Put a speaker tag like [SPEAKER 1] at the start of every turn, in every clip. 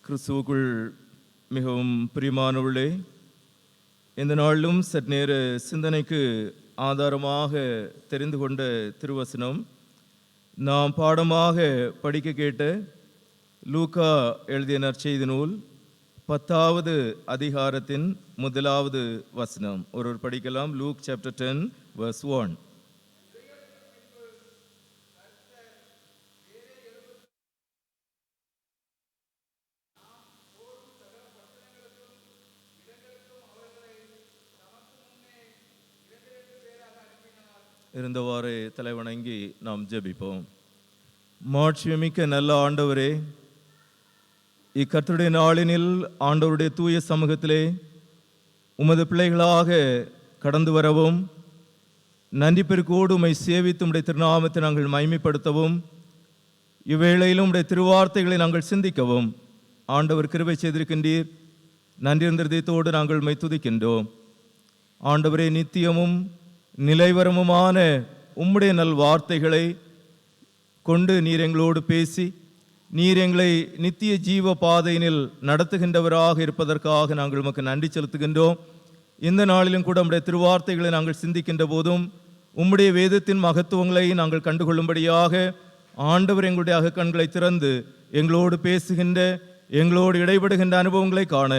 [SPEAKER 1] கிறிஸ்துவுக்குள் மிகவும் பிரியமானவர்களே, இந்த நாளிலும் சற்று நேர சிந்தனைக்கு ஆதாரமாக தெரிந்து கொண்ட திருவசனம் நாம் பாடமாக படிக்க கேட்ட லூக்கா எழுதிய நற்செய்தி நூல் 10வது அதிகாரத்தின் 1வது வசனம். ஒருவர் படிக்கலாம். Look chapter 10 verse 1. இருந்தவாறு தலைவணங்கி நாம் ஜெபிப்போம். மாட்சிமிக்க நல்ல ஆண்டவரே, இக்கர்த்தருடைய நாளினில் ஆண்டவருடைய தூய சமூகத்திலே உமது பிள்ளைகளாக கடந்து வரவும், நன்றி பெருக்கோடு உம்மை சேவித்து உம்முடைய திருநாமத்தை நாங்கள் மகிமைப்படுத்தவும், இவ்வேளையிலும் உம்முடைய திருவார்த்தைகளை நாங்கள் சிந்திக்கவும் ஆண்டவர் கிருபை செய்திருக்கின்றீர். நன்றி இருந்ததோடு நாங்கள் உம்மை துதிக்கின்றோம். ஆண்டவரே, நித்தியமும் நிலைவரமுமான உம்முடைய நல் வார்த்தைகளை கொண்டு நீர் எங்களோடு பேசி நீர் எங்களை நித்திய ஜீவ பாதையினில் நடத்துகின்றவராக இருப்பதற்காக நாங்கள் உமக்கு நன்றி செலுத்துகின்றோம். இந்த நாளிலும் கூட உம்முடைய திருவார்த்தைகளை நாங்கள் சிந்திக்கின்ற போதும் உம்முடைய வேதத்தின் மகத்துவங்களை நாங்கள் கண்டுகொள்ளும்படியாக ஆண்டவர் எங்களுடைய அகக்கண்களை திறந்து எங்களோடு பேசுகின்ற, எங்களோடு இடைபடுகின்ற அனுபவங்களை காண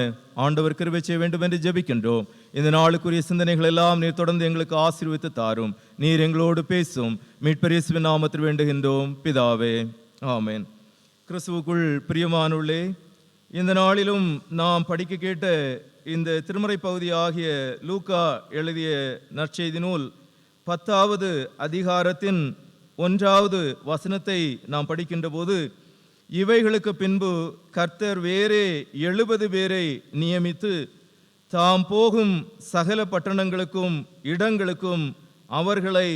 [SPEAKER 1] ஆண்டவர் கிருபை செய்ய வேண்டும் என்று ஜெபிக்கின்றோம். இந்த நாளுக்குரிய சிந்தனைகள் எல்லாம் நீர் தொடர்ந்து எங்களுக்கு ஆசீர்வதித்து தாரும். நீர் எங்களோடு பேசும். மீட்பர் இயேசுவின் நாமத்தில் வேண்டுகின்றோம் பிதாவே, ஆமென். கிறிஸ்துவுக்குள் பிரியமானவர்களே, இந்த நாளிலும் நாம் படிக்க கேட்ட இந்த திருமறை பகுதி ஆகிய லூக்கா எழுதிய நற்செய்தி நூல் 10வது அதிகாரத்தின் 1வது வசனத்தை நாம் படிக்கின்ற போது, இவைகளுக்கு பின்பு கர்த்தர் வேறே 70 பேரை நியமித்து தாம் போகும் சகல பட்டணங்களுக்கும் இடங்களுக்கும் அவர்களை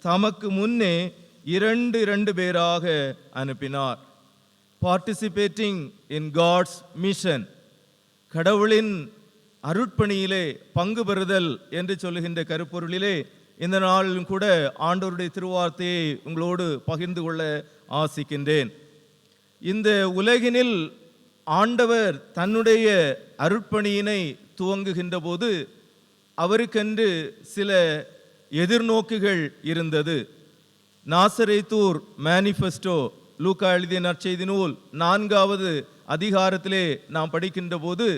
[SPEAKER 1] தமக்கு முன்னே 2 பேராக அனுப்பினார். பார்ட்டிசிபேட்டிங் இன் காட்ஸ் மிஷன், கடவுளின் அருட்பணியிலே பங்கு பெறுதல் என்று சொல்லுகின்ற கருப்பொருளிலே இந்த நாளிலும் கூட ஆண்டவருடைய திருவார்த்தையை உங்களோடு பகிர்ந்து கொள்ள ஆசிக்கின்றேன். இந்த உலகினில் ஆண்டவர் தன்னுடைய அருட்பணியினை துவங்குகின்ற போது அவருக்கென்று சில எதிர்நோக்குகள் இருந்தது. நாசரேத்தூர் மேனிஃபெஸ்டோ, லூக்கா எழுதிய நற்செய்தி நூல் 4வது அதிகாரத்திலே நாம் படிக்கின்ற போது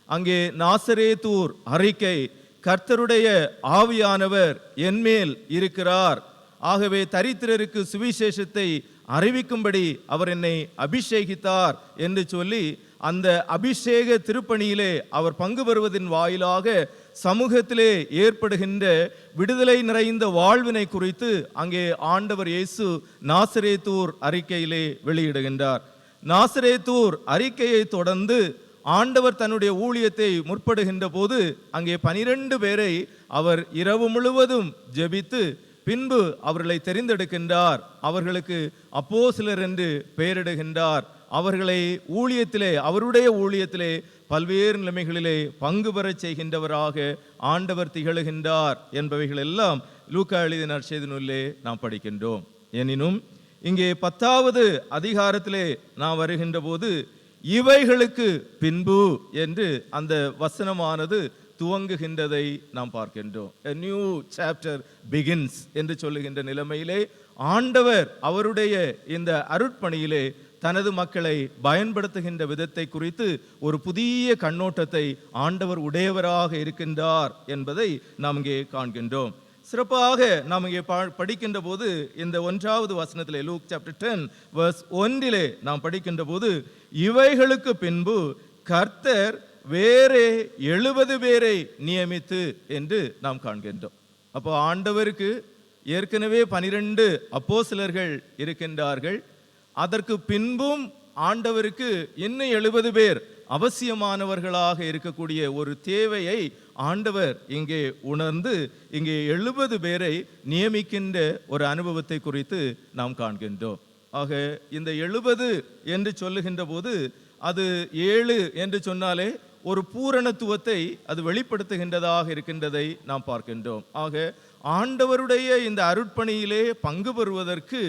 [SPEAKER 1] அங்கே நாசரேத்தூர் அறிக்கை, கர்த்தருடைய ஆவியானவர் என்மேல் இருக்கிறார், ஆகவே தரித்திரருக்கு சுவிசேஷத்தை அறிவிக்கும்படி அவர் என்னை அபிஷேகித்தார் என்று சொல்லி அந்த அபிஷேக திருப்பணியிலே அவர் பங்கு பெறுவதன் வாயிலாக சமூகத்திலே ஏற்படுகின்ற விடுதலை நிறைந்த வாழ்வினை குறித்து அங்கே ஆண்டவர் இயேசு நாசரேத்தூர் அறிக்கையிலே வெளியிடுகின்றார். நாசரேத்தூர் அறிக்கையை தொடர்ந்து ஆண்டவர் தன்னுடைய ஊழியத்தை முற்படுகின்ற போது அங்கே 12 பேரை அவர் இரவு முழுவதும் ஜெபித்து பின்பு அவர்களை தெரிந்தெடுக்கின்றார். அவர்களுக்கு அப்போஸ்தலர் என்று பெயரிடுகின்றார். அவர்களை ஊழியத்திலே, அவருடைய ஊழியத்திலே பல்வேறு நிலைமைகளிலே பங்கு பெறச் செய்கின்றவராக ஆண்டவர் திகழுகின்றார் என்பவைகள் எல்லாம் லூக்கா எழுதிய நற்செய்தி நூலிலே நாம் படிக்கின்றோம். எனினும் இங்கே 10வது அதிகாரத்திலே நாம் வருகின்ற போது இவைகளுக்கு பின்பு என்று அந்த வசனமானது துவங்குகின்றதை நாம் பார்க்கின்றோம். A new chapter begins என்று சொல்லுகின்ற நிலைமையிலே ஆண்டவர் அவருடைய இந்த அருட்பணியிலே தனது மக்களை பயன்படுத்துகின்ற விதத்தை குறித்து ஒரு புதிய கண்ணோட்டத்தை ஆண்டவர் உடையவராக இருக்கின்றார் என்பதை நாம் இங்கே காண்கின்றோம். சிறப்பாக நாம் இங்கே படிக்கின்ற போது இந்த 1வது வசனத்திலே லூக் சாப்டர் 10 verse 1 நாம் படிக்கின்ற போது இவைகளுக்கு பின்பு கர்த்தர் வேறே 70 பேரை நியமித்து என்று நாம் காண்கின்றோம். அப்போ ஆண்டவருக்கு ஏற்கனவே 12 அப்போஸ்தலர்கள் இருக்கின்றார்கள். அதற்கு பின்பும் ஆண்டவருக்கு இன்னும் 70 பேர் அவசியமானவர்களாக இருக்கக்கூடிய ஒரு தேவையை ஆண்டவர் இங்கே உணர்ந்து இங்கே 70 பேரை நியமிக்கின்ற ஒரு அனுபவத்தை குறித்து நாம் காண்கின்றோம். ஆக இந்த 70 என்று சொல்லுகின்ற போது அது 7 என்று சொன்னாலே ஒரு பூரணத்துவத்தை அது வெளிப்படுத்துகின்றதாக இருக்கின்றதை நாம் பார்க்கின்றோம். ஆக ஆண்டவருடைய இந்த அருட்பணியிலே பங்கு பெறுவதற்கு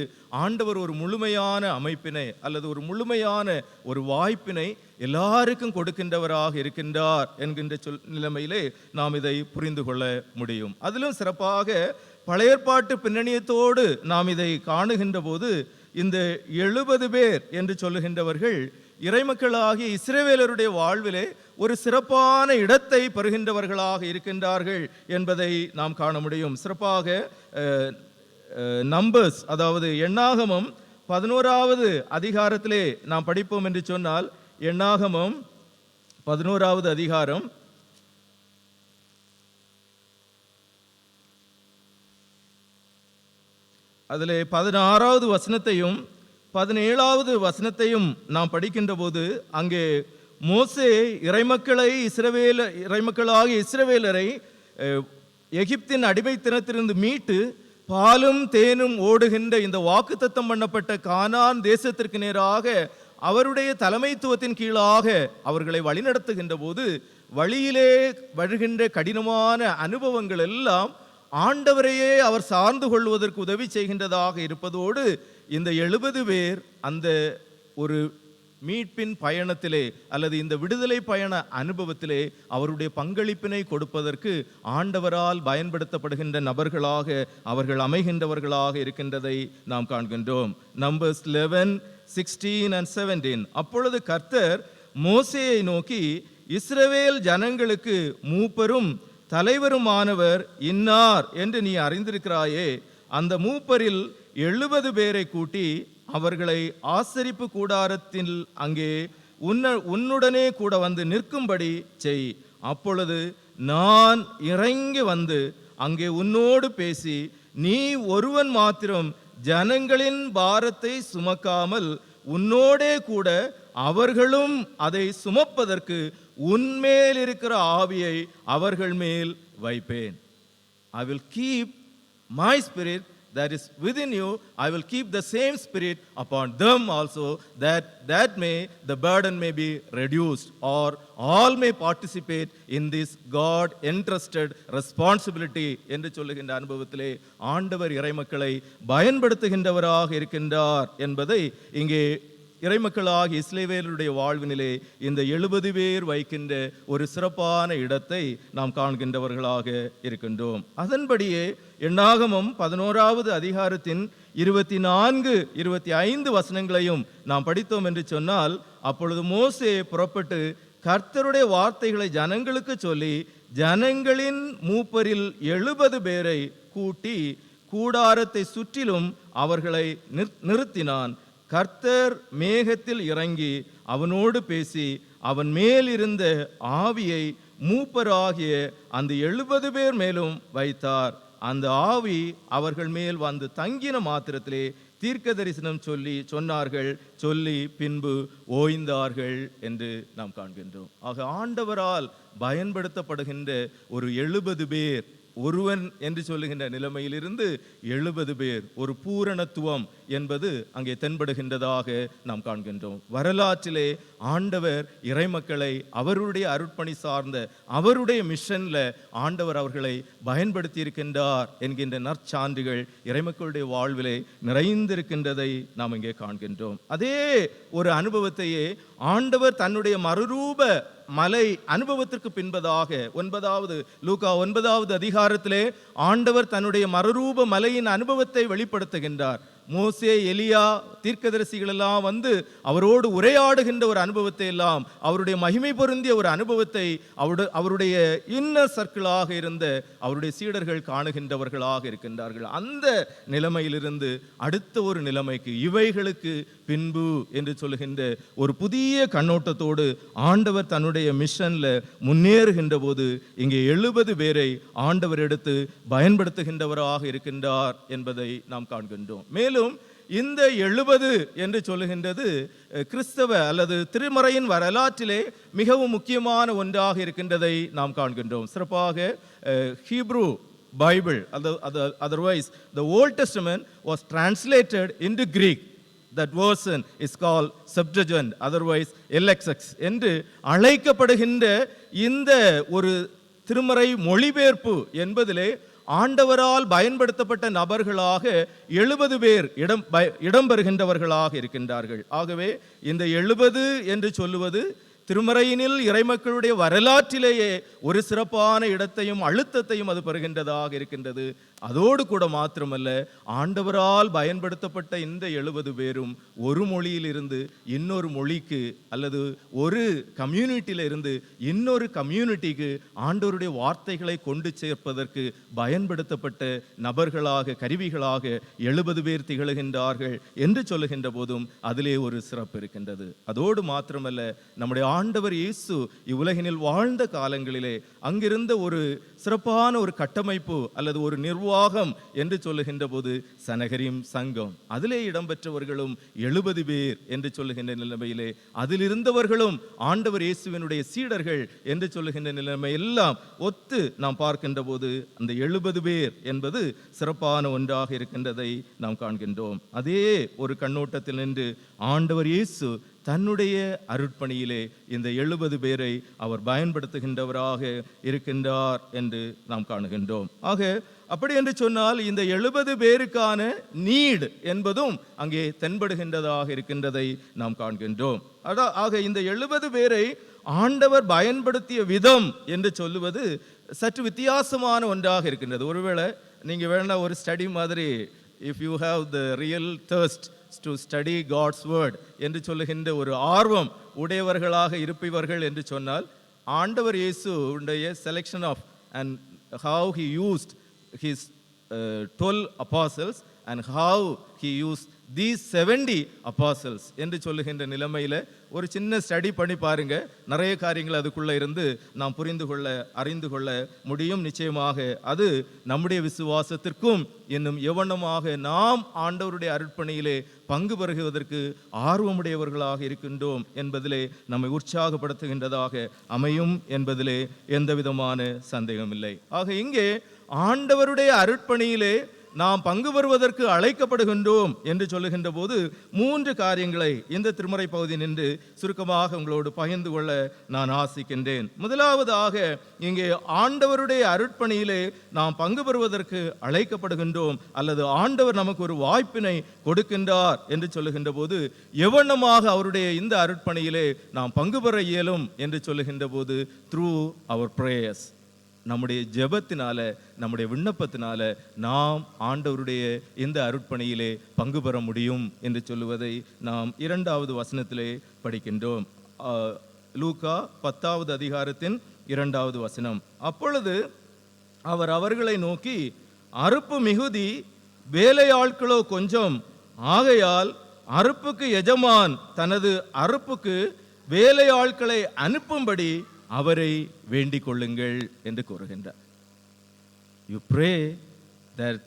[SPEAKER 1] ஆண்டவர் ஒரு முழுமையான அமைப்பினை அல்லது ஒரு முழுமையான ஒரு வாய்ப்பினை எல்லாருக்கும் கொடுக்கின்றவராக இருக்கின்றார் என்கின்ற நிலைமையிலே நாம் இதை புரிந்து கொள்ள முடியும். அதிலும் சிறப்பாக பழைய ஏற்பாட்டு பின்னணியத்தோடு நாம் இதை காணுகின்ற போது இந்த 70 பேர் என்று சொல்லுகின்றவர்கள் இறைமக்களாகிய இஸ்ரவேலருடைய வாழ்விலே ஒரு சிறப்பான இடத்தை பெறுகின்றவர்களாக இருக்கின்றார்கள் என்பதை நாம் காண முடியும். சிறப்பாக நம்பர்ஸ், அதாவது எண்ணாகமம் 11வது அதிகாரத்திலே நாம் படிப்போம் என்று சொன்னால், எண்ணாகமம் 11வது அதிகாரம் அதிலே 16வது வசனத்தையும் 17வது வசனத்தையும் நாம் படிக்கின்ற போது அங்கே மோசே இறைமக்களாகிய இஸ்ரவேலரை எகிப்தின் அடிமைத்தனத்திலிருந்து மீட்டு பாலும் தேனும் ஓடுகின்ற இந்த வாக்குத்தத்தம் பண்ணப்பட்ட கானான் தேசத்திற்கு நேராக அவருடைய தலைமைத்துவத்தின் கீழாக அவர்களை வழிநடத்துகின்ற போது வழியிலே வருகின்ற கடினமான அனுபவங்கள் எல்லாம் ஆண்டவரையே அவர் சார்ந்து கொள்வதற்கு உதவி செய்கின்றதாக இருப்பதோடு இந்த 70 பேர் அந்த ஒரு மீட்பின் பயணத்திலே அல்லது இந்த விடுதலை பயண அனுபவத்திலே அவருடைய பங்களிப்பினை கொடுப்பதற்கு ஆண்டவரால் பயன்படுத்தப்படுகின்ற நபர்களாக அவர்கள் அமைகின்றவர்களாக இருக்கின்றதை நாம் காண்கின்றோம். Numbers 11, 16 and 17. அப்பொழுது கர்த்தர் மோசேயை நோக்கி, இஸ்ரவேல் ஜனங்களுக்கு மூப்பரும் தலைவருமானவர் இன்னார் என்று நீ அறிந்திருக்கிறாயே, அந்த மூப்பரில் 70 பேரை கூட்டி அவர்களை ஆசரிப்பு கூடாரத்தில் அங்கே உன்னுடனே கூட வந்து நிற்கும்படி செய். அப்பொழுது நான் இறங்கி வந்து அங்கே உன்னோடு பேசி, நீ ஒருவன் மாத்திரம் ஜனங்களின் பாரத்தை சுமக்காமல் உன்னோடே கூட அவர்களும் அதை சுமப்பதற்கு உன்மேல் இருக்கிற ஆவியை அவர்கள் மேல் வைப்பேன். I will keep my spirit that is within you, I will keep the same spirit upon them also, that may the burden may be reduced, or all may participate in this God entrusted responsibility என்று சொல்லுகின்ற அனுபவத்திலே ஆண்டவர் இறைமக்களை பயன்படுத்துகின்றவராக இருக்கின்றார் என்பதை இங்கே இறைமக்களாக இஸ்ரவேலருடைய வாழ்வினிலே இந்த 70 பேர் வைக்கின்ற ஒரு சிறப்பான இடத்தை நாம் காண்கின்றவர்களாக இருக்கின்றோம். அதன்படியே எண்ணாகமம் 11வது அதிகாரத்தின் 24, 25 வசனங்களையும் நாம் படித்தோம் என்று சொன்னால், அப்பொழுது மோசே புறப்பட்டு கர்த்தருடைய வார்த்தைகளை ஜனங்களுக்கு சொல்லி ஜனங்களின் மூப்பரில் 70 பேரை கூட்டி கூடாரத்தை சுற்றிலும் அவர்களை நிறுத்தினான். கர்த்தர் மேகத்தில் இறங்கி அவனோடு பேசி அவன் மேல் இருந்த ஆவியை மூப்பராகிய அந்த 70 பேர் மேலும் வைத்தார். அந்த ஆவி அவர்கள் மேல் வந்து தங்கின மாத்திரத்திலே தீர்க்க தரிசனம் சொல்லி பின்பு ஓய்ந்தார்கள் என்று நாம் காண்கின்றோம். ஆக ஆண்டவரால் பயன்படுத்தப்படுகின்ற ஒரு 70 பேர், ஒருவன் என்று சொல்லுகின்ற நிலைமையிலிருந்து 70 பேர், ஒரு பூரணத்துவம் என்பது அங்கே தென்படுகின்றதாக நாம் காண்கின்றோம். வரலாற்றிலே ஆண்டவர் இறைமக்களை அவருடைய அருட்பணி சார்ந்த அவருடைய மிஷன்ல ஆண்டவர் அவர்களை பயன்படுத்தி இருக்கின்றார் என்கின்ற நற்சான்றுகள் இறைமக்களுடைய வாழ்விலே நிறைந்திருக்கின்றதை நாம் இங்கே காண்கின்றோம். அதே ஒரு அனுபவத்தையே ஆண்டவர் தன்னுடைய மறுரூப மலை அனுபவத்திற்கு பின்பதாக லூக்கா 9வது அதிகாரத்திலே ஆண்டவர் தன்னுடைய மறுரூப மலையின் அனுபவத்தை வெளிப்படுத்துகின்றார். மோசே, எலியா, தீர்க்கதரிசிகள் எல்லாம் வந்து அவரோடு உரையாடுகின்ற ஒரு அனுபவத்தை எல்லாம், அவருடைய மகிமை பொருந்திய ஒரு அனுபவத்தை அவருடைய இன்னர் சர்க்கிளாக இருந்த அவருடைய சீடர்கள் காணுகின்றவர்களாக இருக்கின்றார்கள். அந்த நிலைமையிலிருந்து அடுத்த ஒரு நிலைமைக்கு, இவைகளுக்கு பின்பு என்று சொல்லுகின்ற ஒரு புதிய கண்ணோட்டத்தோடு ஆண்டவர் தன்னுடைய மிஷன்ல முன்னேறுகின்ற போது இங்கே 70 பேரை ஆண்டவர் எடுத்து பயன்படுத்துகின்றவராக இருக்கின்றார் என்பதை நாம் காண்கின்றோம். மேலும் இந்த 70 என்று சொல்லுகின்றது கிறிஸ்தவ அல்லது திருமறையின் வரலாற்றிலே மிகவும் முக்கியமான ஒன்றாக இருக்கின்றதை நாம் காண்கின்றோம். சிறப்பாக Hebrew Bible, otherwise the Old Testament was translated into Greek. That version is called Septuagint, otherwise LXX என்று அழைக்கப்படுகின்ற இந்த ஒரு திருமறை மொழிபெயர்ப்பு என்பதிலே ஆண்டவரால் பயன்படுத்தப்பட்ட நபர்களாக 70 பேர் இடம்பெறுகின்றவர்களாக இருக்கின்றார்கள். ஆகவே இந்த 70 என்று சொல்லுவது திருமறையினில் இறைமக்களுடைய வரலாற்றிலேயே ஒரு சிறப்பான இடத்தையும் அழுத்தத்தையும் அது பெறுகின்றதாக இருக்கின்றது. அதோடு கூட மாத்திரமல்ல, ஆண்டவரால் பயன்படுத்தப்பட்ட இந்த 70 பேரும் ஒரு மொழியிலிருந்து இன்னொரு மொழிக்கு அல்லது ஒரு கம்யூனிட்டியிலிருந்து இன்னொரு கம்யூனிட்டிக்கு ஆண்டவருடைய வார்த்தைகளை கொண்டு சேர்ப்பதற்கு பயன்படுத்தப்பட்ட நபர்களாக, கருவிகளாக 70 பேர் திகழ்கின்றார்கள் என்று சொல்லுகின்ற போதும் அதிலே ஒரு சிறப்பு இருக்கின்றது. அதோடு மாத்திரமல்ல, நம்முடைய ஆண்டவர் இயேசு இவ்வுலகினில் வாழ்ந்த காலங்களிலே அங்கிருந்த ஒரு சிறப்பான ஒரு கட்டமைப்பு அல்லது ஒரு நிர்வாகம் என்று சொல்லுகின்ற போது சனகரிம் சங்கம், அதிலே இடம்பெற்றவர்களும் 70 பேர் என்று சொல்லுகின்ற நிலைமையிலே அதில் இருந்தவர்களும் ஆண்டவர் இயேசுவினுடைய சீடர்கள் என்று சொல்லுகின்ற நிலைமை எல்லாம் ஒத்து நாம் பார்க்கின்ற போது அந்த 70 பேர் என்பது சிறப்பான ஒன்றாக இருக்கின்றதை நாம் காண்கின்றோம். அதே ஒரு கண்ணோட்டத்தில் நின்று ஆண்டவர் இயேசு தன்னுடைய அருட்பணியிலே இந்த 70 பேரை அவர் பயன்படுத்துகின்றவராக இருக்கின்றார் என்று நாம் காணுகின்றோம். ஆக அப்படி என்று சொன்னால் இந்த 70 பேருக்கான நீட் என்பதும் அங்கே தென்படுகின்றதாக இருக்கின்றதை நாம் காண்கின்றோம். ஆக இந்த 70 பேரை ஆண்டவர் பயன்படுத்திய விதம் என்று சொல்லுவது சற்று வித்தியாசமான ஒன்றாக இருக்கின்றது. ஒருவேளை நீங்கள் வேணா ஒரு ஸ்டடி மாதிரி, if you have the real thirst to study God's word என்று சொல்லுகின்ற ஒரு ஆர்வம் உடையவர்களாக இருப்பவர்கள் என்று சொன்னால், ஆண்டவர் இயேசு உடைய selection of and how he used his 12 apostles and how he used these 70 apostles என்று சொல்லுகின்ற நிலைமையில ஒரு சின்ன ஸ்டடி பண்ணி பாருங்க. நிறைய காரியங்கள் அதுக்குள்ள இருந்து நாம் புரிந்து கொள்ள, அறிந்து கொள்ள முடியும். நிச்சயமாக அது நம்முடைய விசுவாசத்திற்கும் இன்னும் எவனமாக நாம் ஆண்டவருடைய அருட்பணியிலே பங்கு பெறுவதற்கு ஆர்வமுடையவர்களாக இருக்கின்றோம் என்பதிலே நம்மை உற்சாகப்படுத்துகின்றதாக அமையும் என்பதிலே எந்த விதமான சந்தேகமில்லை. ஆக இங்கே ஆண்டவருடைய அருட்பணியிலே நாம் பங்கு பெறுவதற்கு அழைக்கப்படுகின்றோம் என்று சொல்லுகின்ற போது 3 காரியங்களை இந்த திருமறை பகுதி நின்று சுருக்கமாக உங்களோடு பகிர்ந்து கொள்ள நான் ஆசிக்கின்றேன். முதலாவதாக, இங்கே ஆண்டவருடைய அருட்பணியிலே நாம் பங்கு பெறுவதற்கு அழைக்கப்படுகின்றோம் அல்லது ஆண்டவர் நமக்கு ஒரு வாய்ப்பினை கொடுக்கின்றார் என்று சொல்லுகின்ற போது எவண்ணமாக அவருடைய இந்த அருட்பணியிலே நாம் பங்கு பெற இயலும் என்று சொல்லுகின்ற போது த்ரூ அவர் பிரேயர்ஸ், நம்முடைய ஜெபத்தினால, நம்முடைய விண்ணப்பத்தினால நாம் ஆண்டவருடைய இந்த அருட்பணியிலே பங்கு பெற முடியும் என்று சொல்லுவதை நாம் 2வது வசனத்திலே படிக்கின்றோம். லூக்கா 10வது அதிகாரத்தின் 2வது வசனம். அப்பொழுது அவர் அவர்களை நோக்கி, அறுப்பு மிகுதி, வேலையாட்களோ கொஞ்சம், ஆகையால் அறுப்புக்கு எஜமான் தனது அறுப்புக்கு வேலையாட்களை அனுப்பும்படி அவரை வேண்டிக் கொள்ளுங்கள் என்று கூறுகின்றார். You pray that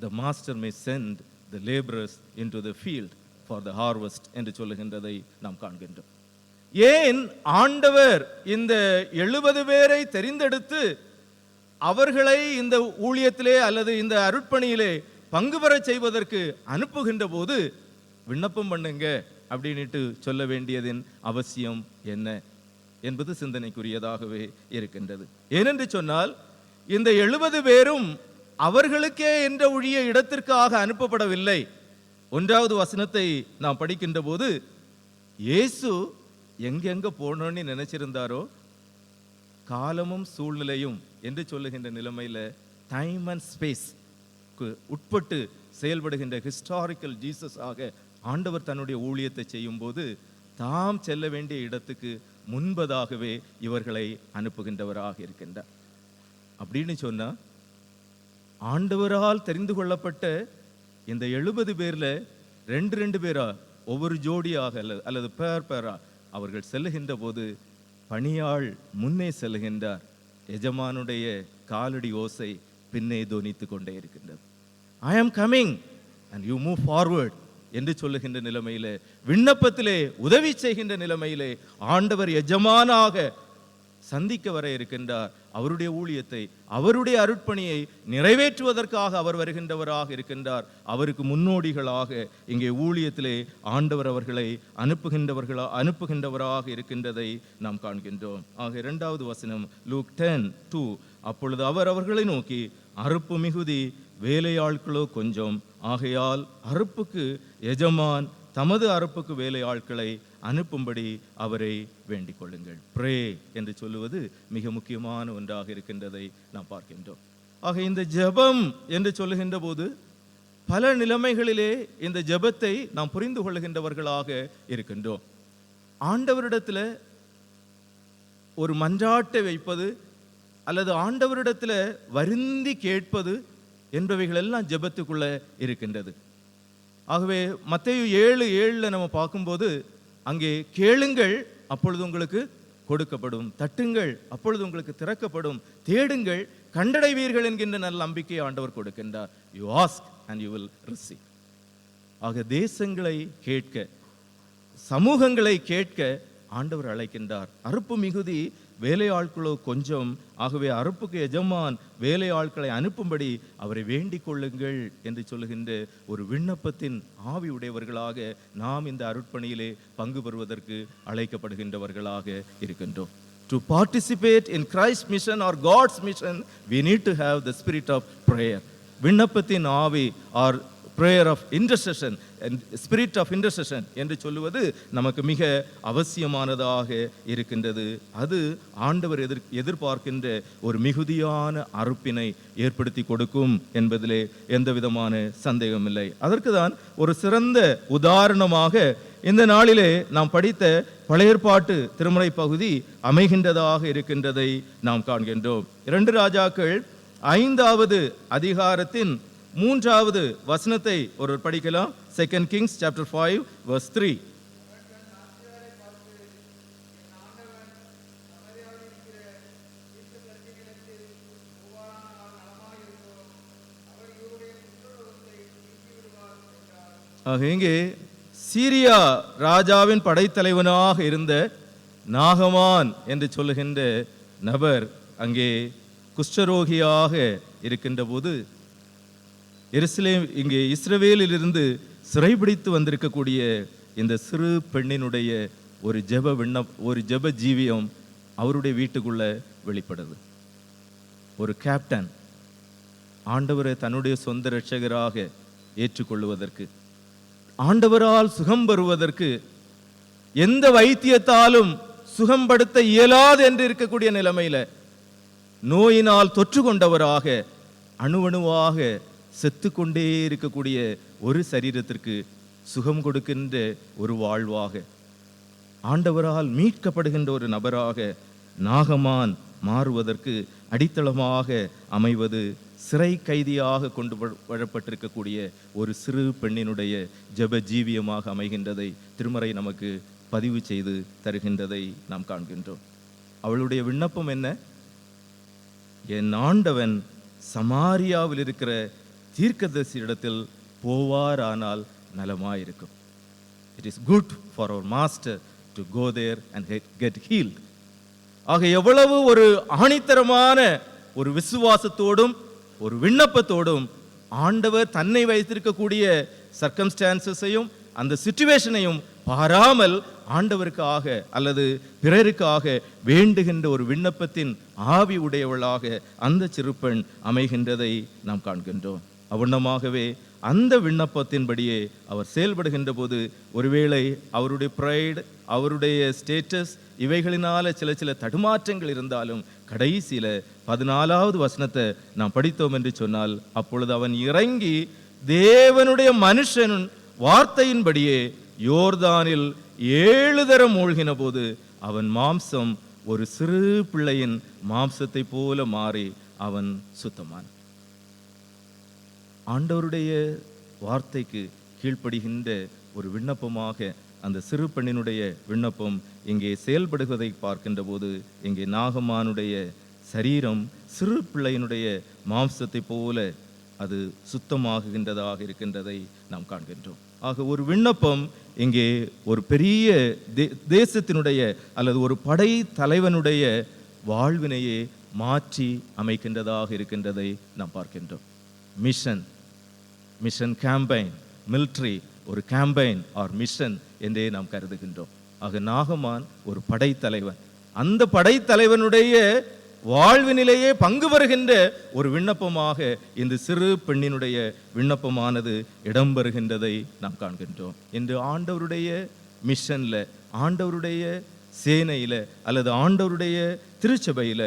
[SPEAKER 1] the master may send the laborers into the field for the harvest என்று சொல்லுகின்றதை நாம் காண்கின்றோம். ஏன் ஆண்டவர் இந்த 70 பேரை தெரிந்தெடுத்து அவர்களை இந்த ஊழியத்திலே அல்லது இந்த அருட்பணியிலே பங்கு பெற செய்வதற்கு அனுப்புகின்ற போது விண்ணப்பம் பண்ணுங்க அப்படின்ட்டு சொல்ல வேண்டியதின் அவசியம் என்ன என்பது சிந்தனைக்குரியதாகவே இருக்கின்றது. ஏனென்று சொன்னால், இந்த 70 பேரும் அவர்களுக்கே என்ற ஒழிய இடத்திற்காக அனுப்பப்படவில்லை. 1வது வசனத்தை நாம் படிக்கின்ற போது, இயேசு எங்கெங்க போனோன்னு நினைச்சிருந்தாரோ, காலமும் சூழ்நிலையும் என்று சொல்லுகின்ற நிலைமையில டைம் அண்ட் ஸ்பேஸ் உட்பட்டு செயல்படுகின்ற ஹிஸ்டாரிக்கல் ஜீசஸ் ஆக ஆண்டவர் தன்னுடைய ஊழியத்தை செய்யும் போது தாம் செல்ல வேண்டிய இடத்துக்கு முன்பதாகவே இவர்களை அனுப்புகின்றவராக இருக்கின்றார். அப்படின்னு சொன்னா, ஆண்டவரால் தெரிந்து கொள்ளப்பட்ட இந்த 70 பேர்ல 2 பேரா, ஒவ்வொரு ஜோடியாக அல்லது பேரா அவர்கள் செல்லுகின்ற போது பணியாள் முன்னே செல்லுகின்றார். எஜமானுடைய காலடி ஓசை பின்னே தொனித்து கொண்டே இருக்கின்றது. I am coming and you move forward என்று சொல்லுகின்ற நிலைமையிலே, விண்ணப்பத்திலே உதவி செய்கின்ற நிலைமையிலே ஆண்டவர் எஜமானாக சந்திக்க வர இருக்கின்றார். அவருடைய ஊழியத்தை, அவருடைய அருட்பணியை நிறைவேற்றுவதற்காக அவர் வருகின்றவராக இருக்கின்றார். அவருக்கு முன்னோடிகளாக இங்கே ஊழியத்திலே ஆண்டவர் அவர்களை அனுப்புகின்றவராக இருக்கின்றதை நாம் காண்கின்றோம். ஆக 2வது வசனம் லூக் 10:2. அப்பொழுது அவர் அவர்களை நோக்கி, அறுப்பு மிகுதி, வேலையாட்களோ கொஞ்சம். ஆகையால் அறுப்புக்கு எஜமான் தமது அறுப்புக்கு வேலையாட்களை அனுப்பும்படி அவரை வேண்டிக் கொள்ளுங்கள். ப்ரே என்று சொல்லுவது மிக முக்கியமான ஒன்றாக இருக்கின்றதை நாம் பார்க்கின்றோம். ஆக இந்த ஜெபம் என்று சொல்லுகின்ற போது பல நிலைமைகளிலே இந்த ஜெபத்தை நாம் புரிந்து கொள்ளுகின்றவர்களாக இருக்கின்றோம். ஆண்டவரிடத்தில் ஒரு மன்றாட்டை வைப்பது அல்லது ஆண்டவரிடத்தில் வருந்தி கேட்பது என்பவைகள் எல்லாம் ஜெபத்துக்குள்ள இருக்கின்றது. ஆகவே மத்தேயு 7:7 நம்ம பார்க்கும்போது அங்கே கேளுங்கள் அப்பொழுது உங்களுக்கு கொடுக்கப்படும், தட்டுங்கள் அப்பொழுது உங்களுக்கு திறக்கப்படும், தேடுங்கள் கண்டடைவீர்கள் என்கின்ற நல்ல நம்பிக்கை ஆண்டவர் கொடுக்கின்றார். You ask and you will receive. ஆக தேசங்களை கேட்க, சமூகங்களை கேட்க ஆண்டவர் அழைக்கின்றார். அறுப்பு மிகுதி, வேலையாட்களோ கொஞ்சம். ஆகவே அறுப்புக்கு எஜமான் வேலையாட்களை அனுப்பும்படி அவரை வேண்டிக் கொள்ளுங்கள் என்று சொல்லுகின்ற ஒரு விண்ணப்பத்தின் ஆவி உடையவர்களாக நாம் இந்த அருட்பணியிலே பங்கு பெறுவதற்கு அழைக்கப்படுகின்றவர்களாக இருக்கின்றோம். To participate in Christ's mission or God's mission, we need to have the spirit of prayer. விண்ணப்பத்தின் ஆவி or prayer of intercession and spirit of intercession என்று சொல்லுவது நமக்கு மிக அவசியமானதாக இருக்கின்றது. அது ஆண்டவர் எதிர்பார்க்கின்ற ஒரு மிகுதியான அறுப்பினை ஏற்படுத்தி கொடுக்கும் என்பதிலே எந்த விதமான சந்தேகமில்லை. அதற்கு தான் ஒரு சிறந்த உதாரணமாக இந்த நாளிலே நாம் படித்த பழைய ஏற்பாட்டு திருமறை பகுதி அமைகின்றதாக இருக்கின்றதை நாம் காண்கின்றோம். 2 ராஜாக்கள் 5வது அதிகாரத்தின் 3வது வசனத்தை ஒருவர் படிக்கலாம். 2 Kings chapter 5 verse 3. இங்கே சீரியா ராஜாவின் படைத்தலைவனாக இருந்த நாகமான் என்று சொல்லுகின்ற நபர் அங்கே குஷ்டரோகியாக இருக்கின்ற போது இங்கே இஸ்ரவேலிலிருந்து சிறைபிடித்து வந்திருக்கக்கூடிய இந்த சிறு பெண்ணினுடைய ஒரு ஜெப ஜீவியம் அவருடைய வீட்டுக்குள்ள வெளிப்படுது. ஒரு கேப்டன் ஆண்டவரை தன்னுடைய சொந்த இரட்சகராக ஏற்றுக்கொள்வதற்கு, ஆண்டவரால் சுகம் பெறுவதற்கு, எந்த வைத்தியத்தாலும் சுகம்படுத்த இயலாது என்று இருக்கக்கூடிய நிலைமையில நோயினால் தொற்று கொண்டவராக அணுவணுவாக செத்துக்கொண்டே இருக்கக்கூடிய ஒரு சரீரத்திற்கு சுகம் கொடுக்கின்ற ஒரு வாழ்வாக, ஆண்டவரால் மீட்கப்படுகின்ற ஒரு நபராக நாகமான் மாறுவதற்கு அடித்தளமாக அமைவது சிறை கைதியாக கொண்டு வரப்பட்டிருக்கக்கூடிய ஒரு சிறு பெண்ணினுடைய ஜெப ஜீவியமாக அமைகின்றதை திருமறை நமக்கு பதிவு செய்து தருகின்றதை நாம் காண்கின்றோம். அவளுடைய விண்ணப்பம் என்ன? என் ஆண்டவன் சமாரியாவில் இருக்கிற தீர்க்கதரிசி இடத்தில் போவாரானால் நலமாயிருக்கும். It is good for our master to go there and get healed. ஆக எவ்வளவு ஒரு ஆணித்தரமான ஒரு விசுவாசத்தோடும் ஒரு விண்ணப்பத்தோடும் ஆண்டவர் தன்னை வைத்திருக்கக்கூடிய சர்க்கம்ஸ்டான்சஸையும் அந்த சிச்சுவேஷனையும் பாராமல் ஆண்டவருக்காக அல்லது பிறருக்காக வேண்டுகின்ற ஒரு விண்ணப்பத்தின் ஆவி உடையவளாக அந்த சிறுபெண் அமைகின்றதை நாம் காண்கின்றோம். அவ்வண்ணமாகவே அந்த விண்ணப்பத்தின்படியே அவர் செயல்படுகின்ற போது ஒருவேளை அவருடைய ப்ரைடு, அவருடைய ஸ்டேட்டஸ் இவைகளினால சில தடுமாற்றங்கள் இருந்தாலும் கடைசியில 14வது வசனத்தை நாம் படித்தோம் என்று சொன்னால், அப்பொழுது அவன் இறங்கி தேவனுடைய மனுஷன் வார்த்தையின்படியே யோர்தானில் 7 தரம் மூழ்கின போது அவன் மாம்சம் ஒரு சிறு பிள்ளையின் மாம்சத்தை போல மாறி அவன் சுத்தமான். ஆண்டவருடைய வார்த்தைக்கு கீழ்ப்படுகின்ற ஒரு விண்ணப்பமாக அந்த சிறு பெண்ணினுடைய விண்ணப்பம் இங்கே செயல்படுவதை பார்க்கின்ற போது இங்கே நாகமானுடைய சரீரம் சிறு பிள்ளையினுடைய மாம்சத்தை போல அது சுத்தமாகுகின்றதாக இருக்கின்றதை நாம் காண்கின்றோம். ஆக ஒரு விண்ணப்பம் இங்கே ஒரு பெரிய தேசத்தினுடைய அல்லது ஒரு படை தலைவனுடைய வாழ்வினையே மாற்றி அமைக்கின்றதாக இருக்கின்றதை நாம் பார்க்கின்றோம். மிஷன் கேம்பெயின், மிலிட்ரி ஒரு கேம்பெயின் ஆர் மிஷன் என்றே நாம் கருதுகின்றோம். ஆக நாகமான் ஒரு படைத்தலைவன். அந்த படைத்தலைவனுடைய வாழ்வினிலேயே பங்கு பெறுகின்ற ஒரு விண்ணப்பமாக இந்த சிறு பெண்ணினுடைய விண்ணப்பமானது இடம்பெறுகின்றதை நாம் காண்கின்றோம். இன்று ஆண்டவருடைய மிஷன்ல, ஆண்டவருடைய சேனையில அல்லது ஆண்டவருடைய திருச்சபையில,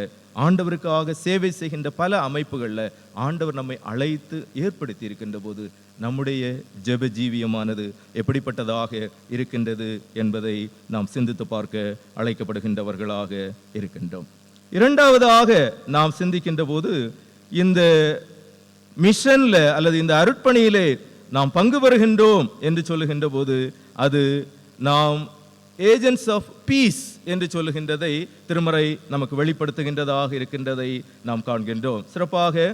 [SPEAKER 1] ஆண்டவருக்காக சேவை செய்கின்ற பல அமைப்புகளில் ஆண்டவர் நம்மை அழைத்து ஏற்படுத்தி இருக்கின்ற போது நம்முடைய ஜெப ஜீவியமானது எப்படிப்பட்டதாக இருக்கின்றது என்பதை நாம் சிந்தித்து பார்க்க அழைக்கப்படுகின்றவர்களாக இருக்கின்றோம். இரண்டாவதாக நாம் சிந்திக்கின்ற போது இந்த மிஷன்ல அல்லது இந்த அருட்பணியிலே நாம் பங்கு பெறுகின்றோம் என்று சொல்லுகின்ற போது அது நாம் ஏஜென்ட்ஸ் ஆஃப் பீஸ் என்று சொல்லுகின்றதை திருமறை நமக்கு வெளிப்படுத்துகின்றதாக இருக்கின்றதை நாம் காண்கின்றோம். சிறப்பாக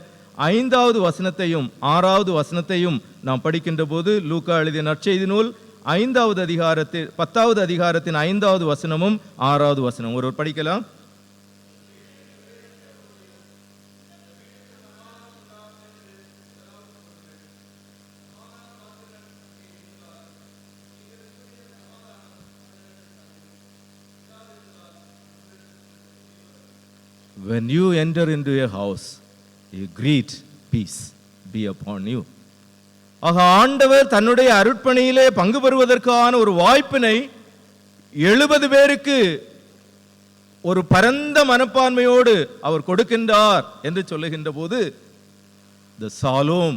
[SPEAKER 1] 5வது வசனத்தையும் 6வது வசனத்தையும் நாம் படிக்கின்ற போது லூக்கா எழுதிய நற்செய்தி நூல் 5வது அதிகாரத்தில் 10வது அதிகாரத்தின் 5வது வசனமும் 6வது வசனம் ஒருவர் படிக்கலாம். When you enter into a house, you greet, peace be upon you. ஆக ஆண்டவர் தன்னுடைய அருட்பணியிலே பங்கு பெறுவதற்கான ஒரு வாய்ப்பினை 70 பேருக்கு ஒரு பரந்த மனப்பான்மையோடு அவர் கொடுக்கின்றார் என்று சொல்லுகின்ற போது the shalom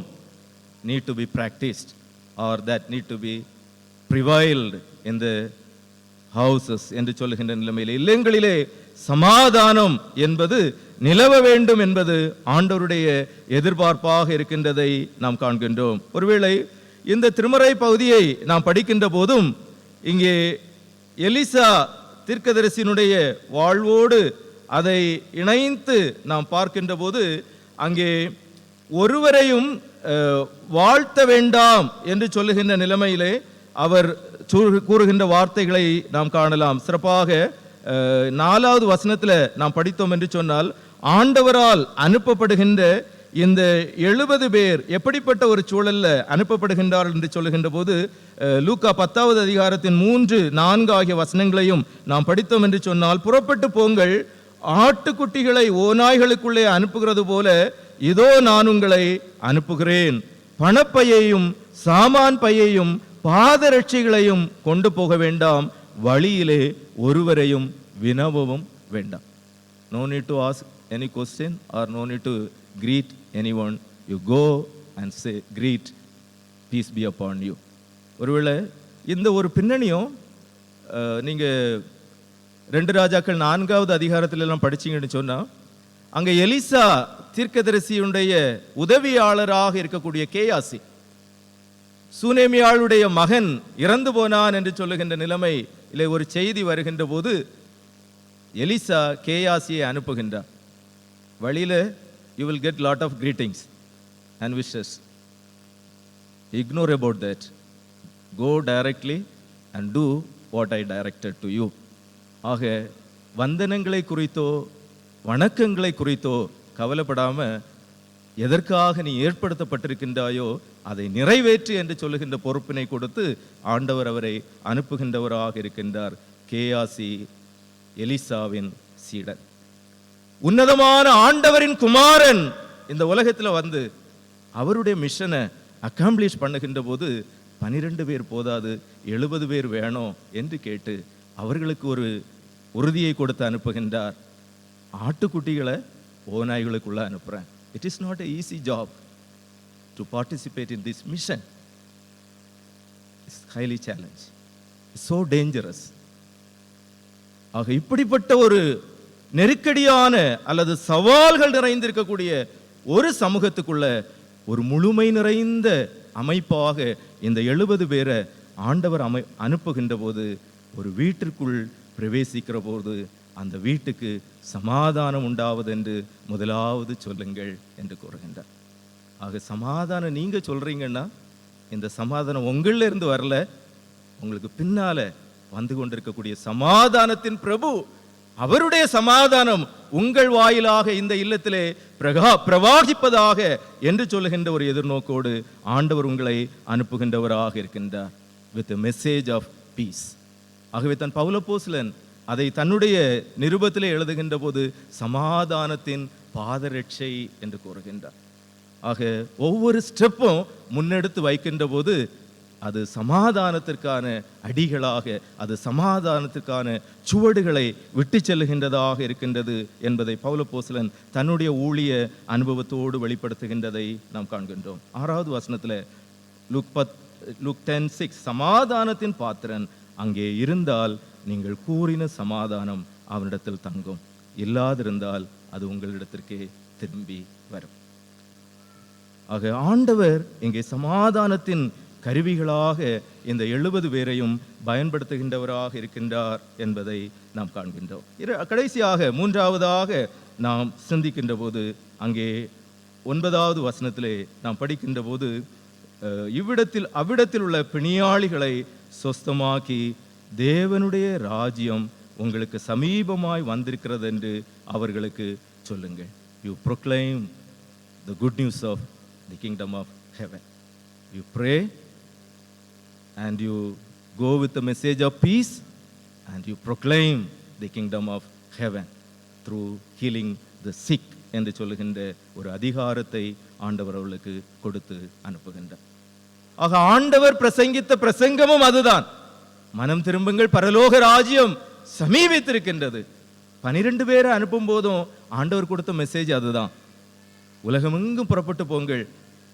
[SPEAKER 1] need to be practiced or that need to be prevailed in the houses என்று சொல்லுகின்ற நிலைமையிலே இல்லங்களிலே சமாதானம் என்பது நிலவ வேண்டும் என்பது ஆண்டவருடைய எதிர்பார்ப்பாக இருக்கின்றதை நாம் காண்கின்றோம். ஒருவேளை இந்த திருமறை பகுதியை நாம் படிக்கின்ற போதும் இங்கே எலிசா தீர்க்கதரிசியினுடைய வாழ்வோடு அதை இணைத்து நாம் பார்க்கின்ற போது அங்கே ஒருவரையும் வாழ்த்த வேண்டாம் என்று சொல்லுகின்ற நிலைமையிலே அவர் கூறுகின்ற வார்த்தைகளை நாம் காணலாம். சிறப்பாக 4வது வசனத்தில் நாம் படித்தோம் என்று சொன்னால் ஆண்டவரால் அனுப்பப்படுகின்ற இந்த 70 பேர் எப்படிப்பட்ட ஒரு சூழல்ல அனுப்பப்படுகின்றார்கள் என்று சொல்லுகின்ற போது லூக்கா 10வது அதிகாரத்தின் 3, 4 ஆகிய வசனங்களையும் நாம் படித்தோம் என்று சொன்னால், புறப்பட்டு போங்கள், ஆட்டுக்குட்டிகளை ஓநாய்களுக்குள்ளே அனுப்புகிறது போல இதோ நான் உங்களை அனுப்புகிறேன், பணப்பையையும் சாமான் பையையும் பாதரட்சிகளையும் கொண்டு போக வேண்டாம், வழியிலே ஒருவரையும் வினவவும் வேண்டாம். No need to ask any question or no need to greet anyone. You go and say greet, peace be upon you. ஒருவேளை இந்த ஒரு பின்னணியும் நீங்க 2 ராஜாக்கள் 4வது அதிகாரத்துல எல்லாம் படிச்சீங்கன்னு சொன்னா, அங்க எலிசா தீர்க்கதரிசியுடைய உதவியாளராக இருக்கக்கூடிய கேயாசி சூனேமியாளுடைய மகன் இறந்து போனான் என்று சொல்லுகின்ற நிலைமை இல்லை ஒரு செய்தி வருகின்ற போது எலிசா கேயாசியை அனுப்புகின்றார். வழியில you will get lot of greetings and wishes. Ignore about that. Go directly and do what I directed to you. ஆக வந்தனங்களை குறித்தோ வணக்கங்களை குறித்தோ கவலைப்படாம எதற்காக நீ ஏற்படுத்தப்பட்டிருக்கின்றாயோ அதை நிறைவேற்று என்று சொல்லுகின்ற பொறுப்பினை கொடுத்து ஆண்டவர் அவரை அனுப்புகின்றவராக இருக்கின்றார். கேயாசி எலிசாவின் சீடர், உன்னதமான ஆண்டவரின் குமாரன் இந்த உலகத்தில் வந்து அவருடைய மிஷனை அக்காம்ப்ளிஷ் பண்ணுகின்ற போது 12 பேர் போதாது, 70 பேர் வேணும் என்று கேட்டு அவர்களுக்கு ஒரு உறுதியை கொடுத்து அனுப்புகின்றார். ஆட்டுக்குட்டிகளை ஓநாய்களுக்குள்ள அனுப்புறேன். It is not an easy job to participate in this mission. It's highly challenging. It's so dangerous. ஆக இப்படிப்பட்ட ஒரு நெருக்கடியான அல்லது சவால்கள் நிறைந்திருக்கக்கூடிய ஒரு சமூகத்துக்குள்ள ஒரு முழுமை நிறைந்த அமைப்பாக இந்த 70 பேரை ஆண்டவர் அனுப்புகின்ற போது ஒரு வீட்டிற்குள் பிரவேசிக்கிற போது அந்த வீட்டுக்கு சமாதானம் உண்டாவது என்று முதலாவது சொல்லுங்கள் என்று கூறுகின்றார். ஆக சமாதானம் நீங்க சொல்றீங்கன்னா இந்த சமாதானம் உங்களில் இருந்து வரல, உங்களுக்கு பின்னால வந்து கொண்டிருக்கக்கூடிய சமாதானத்தின் பிரபு அவருடைய சமாதானம் உங்கள் வாயிலாக இந்த இல்லத்திலே பிரவாகிப்பதாக என்று சொல்லுகின்ற ஒரு எதிர்நோக்கோடு ஆண்டவர் உங்களை அனுப்புகின்றவராக இருக்கின்றார் with a message of peace. ஆகவே தான் பவுல் அப்போஸ்தலன் அதை தன்னுடைய நிருபத்திலே எழுதுகின்ற போது சமாதானத்தின் பாதரட்சை என்று கூறுகின்றார். ஆக ஒவ்வொரு ஸ்டெப்பும் முன்னெடுத்து வைக்கின்ற போது அது சமாதானத்திற்கான அடிகளாக, அது சமாதானத்திற்கான சுவடுகளை விட்டு செல்லுகின்றதாக இருக்கின்றது என்பதை பவுலப்போஸ்தலன் தன்னுடைய ஊழிய அனுபவத்தோடு வெளிப்படுத்துகின்றதை நாம் காண்கின்றோம். 6வது வசனத்தில் லூக் 10:6, சமாதானத்தின் பாத்திரன் அங்கே இருந்தால் நீங்கள் கூறின சமாதானம் அவனிடத்தில் தங்கும், இல்லாதிருந்தால் அது உங்களிடத்திற்கே திரும்பி வரும். ஆக ஆண்டவர் இங்கே சமாதானத்தின் கருவிகளாக இந்த 70 பேரையும் பயன்படுத்துகின்றவராக இருக்கின்றார் என்பதை நாம் காண்கின்றோம். கடைசியாக 3வதாக நாம் சிந்திக்கின்ற போது அங்கே 9வது வசனத்திலே நாம் படிக்கின்ற போது அவ்விடத்தில் உள்ள பிணியாளிகளை சொஸ்தமாக்கி தேவனுடைய ராஜ்யம் உங்களுக்கு சமீபமாய் வந்திருக்கிறது என்று அவர்களுக்கு சொல்லுங்கள். You proclaim the good news of the kingdom of heaven. You pray and you go with the message of peace and you proclaim the kingdom of heaven through healing the sick என்று சொல்லுகின்ற ஒரு அதிகாரத்தை ஆண்டவர் அவர்களுக்கு கொடுத்து அனுப்புகின்றார். ஆக ஆண்டவர் பிரசங்கித்த பிரசங்கமும் அதுதான். மனம் திரும்புங்கள், பரலோக ராஜ்யம் சமீபித்திருக்கின்றது. 12 பேரை அனுப்பும் போதும் ஆண்டவர் கொடுத்த மெசேஜ் அதுதான். உலகமெங்கும் புறப்பட்டு போங்கள்,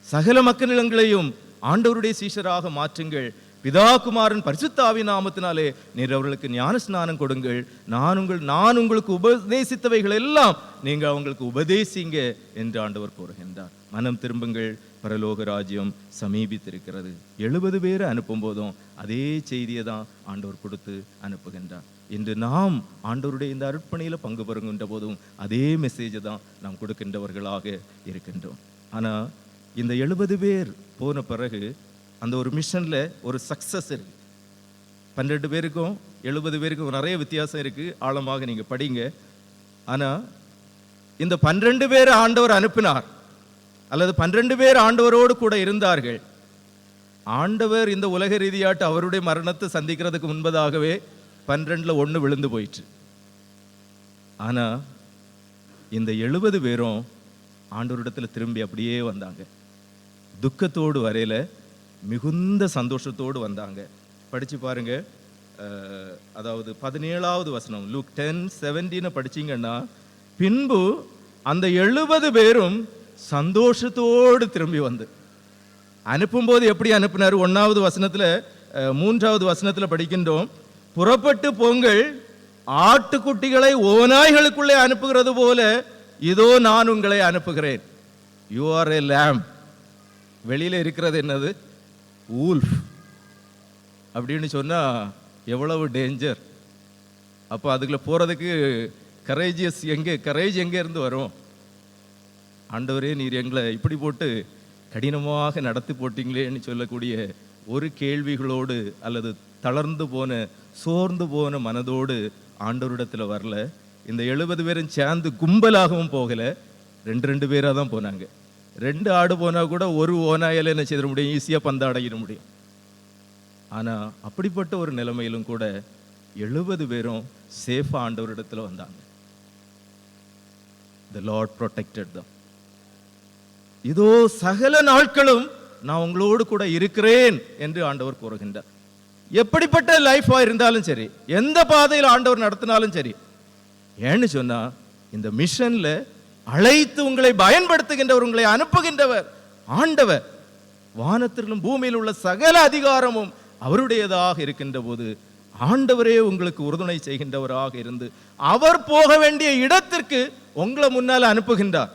[SPEAKER 1] சகல மக்களிடங்களையும் ஆண்டவருடைய சீஷராக மாற்றுங்கள், பிதா குமாரன் பரிசுத்த ஆவியின் நாமத்தினாலே நீர் அவர்களுக்கு ஞான ஸ்நானம் கொடுங்கள், நான் உங்களுக்கு உபதேசித்தவைகள் எல்லாம் நீங்கள் அவங்களுக்கு உபதேசிங்க என்று ஆண்டவர் கூறுகின்றார். மனம் திரும்புங்கள், பரலோக ராஜ்யம் சமீபித்திருக்கிறது. 70 பேரை அனுப்பும் போதும் அதே செய்தியை தான் ஆண்டவர் கொடுத்து அனுப்புகின்றார். இன்று நாம் ஆண்டவருடைய இந்த அர்ப்பணியில பங்கு பெறுகின்ற போதும் அதே மெசேஜை தான் நாம் கொடுக்கின்றவர்களாக இருக்கின்றோம். ஆனால் இந்த 70 பேர் போன பிறகு அந்த ஒரு மிஷன்ல ஒரு சக்சஸ் இருக்கு. 12 பேருக்கும் 70 பேருக்கும் நிறைய வித்தியாசம் இருக்கு, ஆழமாக நீங்க படிங்க. ஆனா இந்த 12 பேர் ஆண்டவர் அனுப்பினார், அல்லது 12 பேர் ஆண்டவரோடு கூட இருந்தார்கள். ஆண்டவர் இந்த உலக ரீதியாட்டு அவருடைய மரணத்தை சந்திக்கிறதுக்கு முன்பதாகவே 12ல் 1 விழுந்து போயிற்று. ஆனா இந்த 70 பேரும் ஆண்டவரிடத்துல திரும்பி அப்படியே வந்தாங்க. துக்கத்தோடு வரையில மிகுந்த சந்தோஷத்தோடு வந்தாங்க. படிச்சு பாருங்க. அதாவது 17வது வசனம் லூக் 10:17 படிச்சீங்கன்னா, பின்பு அந்த 70 பேரும் சந்தோஷத்தோடு திரும்பி வந்து அனுப்பும்போது எப்படி அனுப்பினார்? 1வது வசனத்துல 3வது வசனத்துல படிக்கின்றோம், புறப்பட்டு போங்கள், ஆட்டுக்குட்டிகளை ஓநாய்களுக்குள்ளே அனுப்புகிறது போல இதோ நான் உங்களை அனுப்புகிறேன். You R A lamb. வெளியில இருக்கிறது என்னது? ஊல்ஃப் அப்படின்னு சொன்னா எவ்வளவு டேஞ்சர். அப்போ அதுக்குள்ள போறதுக்கு கரேஜ் எங்க இருந்து வரும்? ஆண்டவரே, நீர் எங்களை இப்படி போட்டு கடினமாக நடத்தி போட்டீங்களேன்னு சொல்லக்கூடிய ஒரு கேள்விகளோடு அல்லது தளர்ந்து போன சோர்ந்து போன மனதோடு ஆண்டவரிடத்துல வரல. இந்த 70 பேரும் சேர்ந்து கும்பலாகவும் போகல, 2 பேராக தான் போனாங்க. 2 ஆடு போனா கூட ஒரு ஓநாயால என்ன செய்ய முடியும்? ஈஸியா பந்தாடிட முடியும். ஆனா அப்படிப்பட்ட ஒரு நிலைமையிலும் கூட 70 பேரும் சேஃபா ஆண்டவரிடத்துல வந்தாங்க. The Lord protected them. இதோ சகல நாட்களும் நான் உங்களோடு கூட இருக்கிறேன் என்று ஆண்டவர் கூறுகின்றார். எப்படிப்பட்ட லைஃபா இருந்தாலும் சரி, எந்த பாதையில் ஆண்டவர் நடத்தினாலும் சரி, ஏன்னு சொன்னா இந்த மிஷன்ல அழைத்து உங்களை பயன்படுத்துகின்றவர், உங்களை அனுப்புகின்றவர் ஆண்டவர். வானத்திலும் பூமியில் உள்ள சகல அதிகாரமும் அவருடையதாக இருக்கின்ற போது ஆண்டவரே உங்களுக்கு உறுதுணை செய்கின்றவராக இருந்து அவர் போக வேண்டிய இடத்திற்கு உங்களை முன்னால அனுப்புகின்றார்.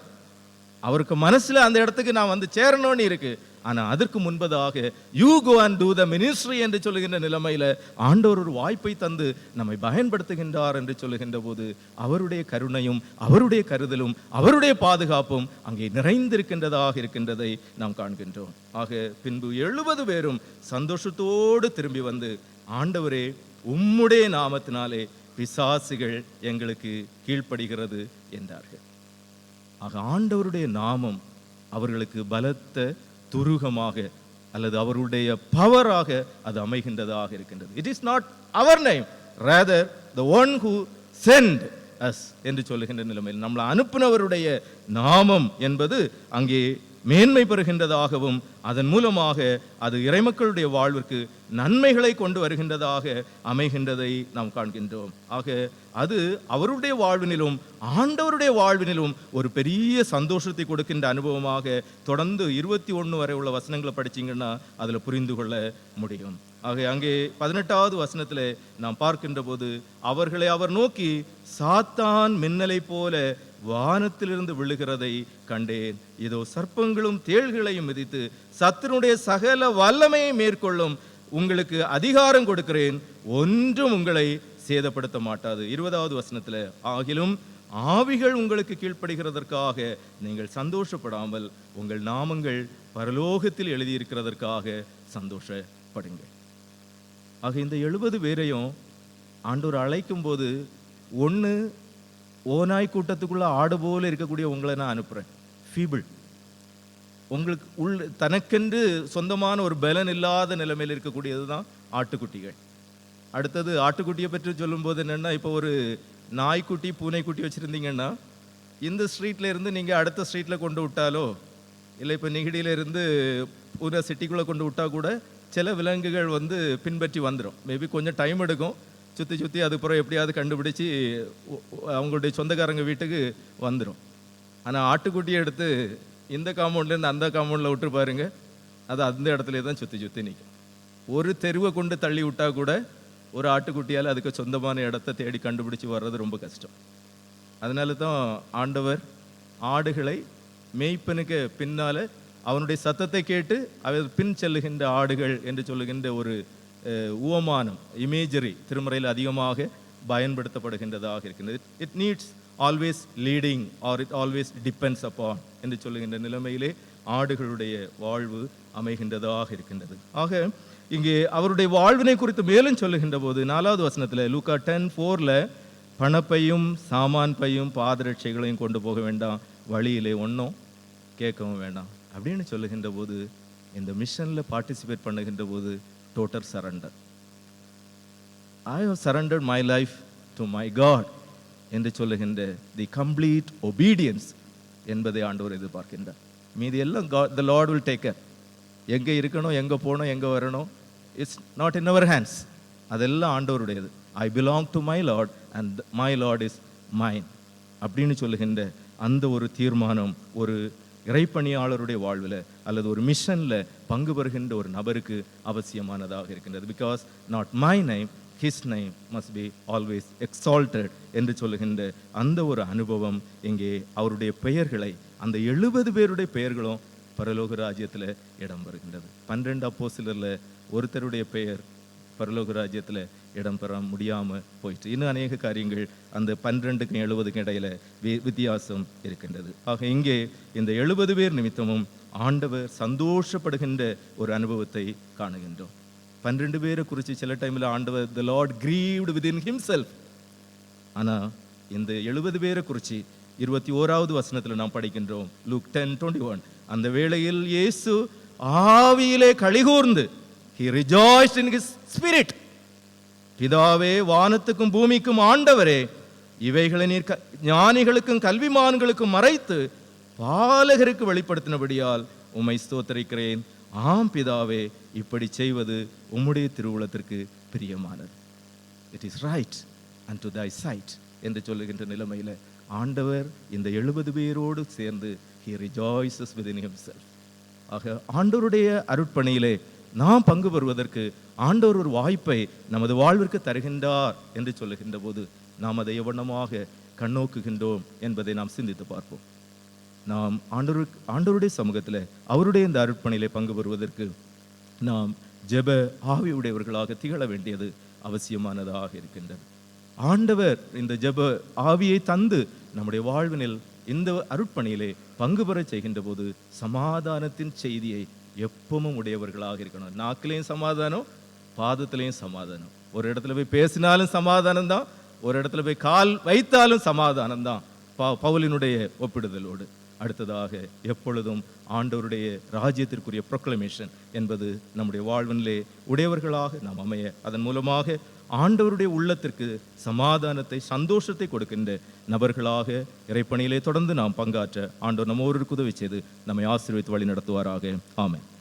[SPEAKER 1] அவருக்கு மனசுல அந்த இடத்துக்கு நான் வந்து சேரணும்னு இருக்கு. ஆனா அதற்கு முன்பதாக you go and to the ministry என்று சொல்லுகின்ற நிலைமையில ஆண்டவர் ஒரு வாய்ப்பை தந்து நம்மை பயன்படுத்துகின்றார் என்று சொல்லுகின்ற போது அவருடைய கருணையும் அவருடைய கருதலும் அவருடைய பாதுகாப்பும் அங்கே நிறைந்திருக்கின்றதாக இருக்கின்றதை நாம் காண்கின்றோம். ஆக பின்பு 70 பேரும் சந்தோஷத்தோடு திரும்பி வந்து, ஆண்டவரே, உம்முடைய நாமத்தினாலே பிசாசுகள் எங்களுக்கு கீழ்ப்படுகிறது என்றார்கள். ஆக ஆண்டவருடைய நாமம் அவர்களுக்கு பலத்த துருகமாக அல்லது அவருடைய பவராக அது அமைகின்றதாக இருக்கின்றது. It is not our name, rather the one who sent us என்று சொல்லுகின்ற நிலைமையில் நம்மளை அனுப்பினவருடைய நாமம் என்பது அங்கே மேன்மை பெறுகின்றதாகவும் அதன் மூலமாக அது இறைமக்களுடைய வாழ்விற்கு நன்மைகளை கொண்டு வருகின்றதாக அமைகின்றதை நாம் காண்கின்றோம். ஆக அது அவருடைய வாழ்வினிலும் ஆண்டவருடைய வாழ்வினிலும் ஒரு பெரிய சந்தோஷத்தை கொடுக்கின்ற அனுபவமாக தொடர்ந்து 21 வரை உள்ள வசனங்களை படிச்சீங்கன்னா அதில் புரிந்து கொள்ள முடியும். ஆக அங்கே 18வது வசனத்தில் நாம் பார்க்கின்ற போது அவர்களை அவர் நோக்கி சாத்தான் மின்னலை போல வானத்திலிருந்து விழுகிறதை கண்டேன். இதோ சர்ப்பங்களும் தேள்களையும் மிதித்து சத்துருடைய சகல வல்லமையை மேற்கொள்ளும் உங்களுக்கு அதிகாரம் கொடுக்கிறேன், ஒன்றும் உங்களை சேதப்படுத்த மாட்டாது. 20வது வசனத்தில் ஆகிலும் ஆவிகள் உங்களுக்கு கீழ்ப்படுகிறதற்காக நீங்கள் சந்தோஷப்படாமல் உங்கள் நாமங்கள் பரலோகத்தில் எழுதியிருக்கிறதற்காக சந்தோஷப்படுங்கள். ஆக இந்த 70 பேரையும் ஆண்டவர் அழைக்கும் போது ஒன்று ஓநாய் கூட்டத்துக்குள்ள ஆடு போல இருக்கக்கூடிய உங்களை நான் அனுப்புகிறேன். ஃபீபிள், உங்களுக்கு தனக்கென்று சொந்தமான ஒரு பலன் இல்லாத நிலைமையில் இருக்கக்கூடியது தான் ஆட்டுக்குட்டிகள். அடுத்தது ஆட்டுக்குட்டியை பற்றி சொல்லும்போது என்னென்னா, இப்போ ஒரு நாய்க்குட்டி பூனைக்குட்டி வச்சுருந்தீங்கன்னா இந்த ஸ்ட்ரீட்டில் இருந்து நீங்கள் அடுத்த ஸ்ட்ரீட்டில் கொண்டு விட்டாலோ இல்லை இப்போ நெகிடியில் இருந்து பூனை சிட்டிக்குள்ளே கொண்டு விட்டால் கூட சில விலங்குகள் பின்பற்றி வந்துடும். மேபி கொஞ்சம் டைம் எடுக்கும், சுற்றி அதுக்கப்புறம் எப்படியாவது கண்டுபிடிச்சி அவங்களுடைய சொந்தக்காரங்க வீட்டுக்கு வந்துடும். ஆனால் ஆட்டுக்குட்டியை எடுத்து இந்த காம்பவுண்ட்லேருந்து அந்த காம்பவுண்டில் விட்டு பாருங்க, அது அந்த இடத்துல தான் சுற்றி நிற்கும். ஒரு தெருவை கொண்டு தள்ளி விட்டால் கூட ஒரு ஆட்டுக்குட்டியால் அதுக்கு சொந்தமான இடத்த தேடி கண்டுபிடிச்சி வர்றது ரொம்ப கஷ்டம். அதனால தான் ஆண்டவர் ஆடுகளை மேய்ப்பனுக்கு பின்னால் அவனுடைய சத்தத்தை கேட்டு அவர் பின் செல்லுகின்ற ஆடுகள் என்று சொல்லுகின்ற ஒரு உவமானம், இமேஜரி திருமறையில் அதிகமாக பயன்படுத்தப்படுகின்றதாக இருக்கின்றது. It needs always leading R it always depends upon என்று சொல்லுகின்ற நிலைமையிலே ஆடுகளுடைய வாழ்வு அமைகின்றதாக இருக்கின்றது. ஆக இங்கே அவருடைய வாழ்வினை குறித்து மேலும் சொல்லுகின்ற போது 4வது வசனத்தில் லூக்கா 10:4 பணப்பையும் சாமான் பையும் பாதரட்சைகளையும் கொண்டு போக வேண்டாம், வழியிலே ஒன்றும் கேட்கவும் வேண்டாம் அப்படின்னு சொல்லுகின்ற போது இந்த மிஷனில் பார்ட்டிசிபேட் பண்ணுகின்ற போது total surrender. I have surrendered my life to my God என்று சொல்லுகின்ற தி கம்ப்ளீட் ஒபீடியன்ஸ் என்பதை ஆண்டவர் எதிர்பார்க்கின்றார். மீதி எல்லாம் the Lord will take care. எங்கே இருக்கணும், எங்கே போகணும், எங்கே வரணும், it's not in our hands. அதெல்லாம் ஆண்டவருடையது. I belong to my lord and my lord is mine அப்படின்னு சொல்லுகின்ற அந்த ஒரு தீர்மானம் ஒரு இறைப்பணியாளருடைய வாழ்வில் அல்லது ஒரு மிஷனில் பங்கு பெறுகின்ற ஒரு நபருக்கு அவசியமானதாக இருக்கின்றது. Because not my name, his name must be always exalted என்று சொல்லுகின்ற அந்த ஒரு அனுபவம் இங்கே அவருடைய பெயர்களை, அந்த 70 பேருடைய பெயர்களும் பரலோக ராஜ்யத்தில் இடம் பெறுகின்றது. 12 அப்போஸ்தலரில் ஒருத்தருடைய பெயர் பரலோக ராஜ்யத்தில் இடம் பெற முடியாமல் போயிட்டு இன்னும் அநேக காரியங்கள் அந்த 12க்கும் 70க்கும் இடையில வித்தியாசம் இருக்கின்றது. ஆக இங்கே இந்த 70 பேர் நிமித்தமும் ஆண்டவர் சந்தோஷப்படுகின்ற ஒரு அனுபவத்தை காணுகின்றோம். 12 பேரை குறித்து சில டைமில் ஆண்டவர் the Lord grieved within himself. ஆனால் இந்த 70 பேரை குறித்து 21வது வசனத்தில் நாம் படிக்கின்றோம். லூக் 10:21 அந்த வேளையில் இயேசு ஆவியிலே களிகூர்ந்து he rejoiced in his spirit. பிதாவே, வானத்துக்கும் பூமிக்கும் ஆண்டவரே, இவைகளை நீர் ஞானிகளுக்கும் கல்விமான்களுக்கும் மறைத்து பாலகருக்கு வெளிப்படுத்தினபடியால் உம்மை ஸ்தோத்திரிக்கிறேன். ஆம் பிதாவே, இப்படி செய்வது உம்முடைய திருவுளத்திற்கு பிரியமானது. It is right unto thy sight என்று சொல்லுகின்ற நிலைமையில் ஆண்டவர் இந்த 70 பேரோடு சேர்ந்து he rejoices within himself. ஆக ஆண்டவருடைய அருட்பணியிலே நாம் பங்கு பெறுவதற்கு ஆண்டவர் ஒரு வாய்ப்பை நமது வாழ்விற்கு தருகின்றார் என்று சொல்லுகின்ற போது நாம் அதை எவ்வளமாக கண்ணோக்குகின்றோம் என்பதை நாம் சிந்தித்து பார்ப்போம். நாம் ஆண்டவருடைய சமூகத்தில் அவருடைய இந்த அருட்பணியிலே பங்கு பெறுவதற்கு நாம் ஜெப ஆவியுடையவர்களாக திகழ வேண்டியது அவசியமானதாக இருக்கின்றது. ஆண்டவர் இந்த ஜெப ஆவியை தந்து நம்முடைய வாழ்வினில் இந்த அருட்பணியிலே பங்கு பெற செய்கின்ற போது சமாதானத்தின் செய்தியை எப்பவும் உடையவர்களாக இருக்கணும். நாக்கிலையும் சமாதானம், பாதத்திலையும் சமாதானம். ஒரு இடத்துல போய் பேசினாலும் சமாதானம் தான், ஒரு இடத்துல போய் கால் வைத்தாலும் சமாதானம் தான் பவுலினுடைய ஒப்பிடுதலோடு. அடுத்ததாக எப்பொழுதும் ஆண்டவருடைய ராஜ்யத்திற்குரிய ப்ரொக்ளமேஷன் என்பது நம்முடைய வாழ்விலே உடையவர்களாக நாம் அமைய, அதன் மூலமாக ஆண்டவருடைய உள்ளத்திற்கு சமாதானத்தை, சந்தோஷத்தை கொடுக்கின்ற நபர்களாக இறைப்பணியிலே தொடர்ந்து நாம் பங்காற்ற ஆண்டவர் நம்ம ஒருவருக்கு உதவி செய்து நம்மை ஆசீர்வதித்து வழி நடத்துவாராக. ஆமென்.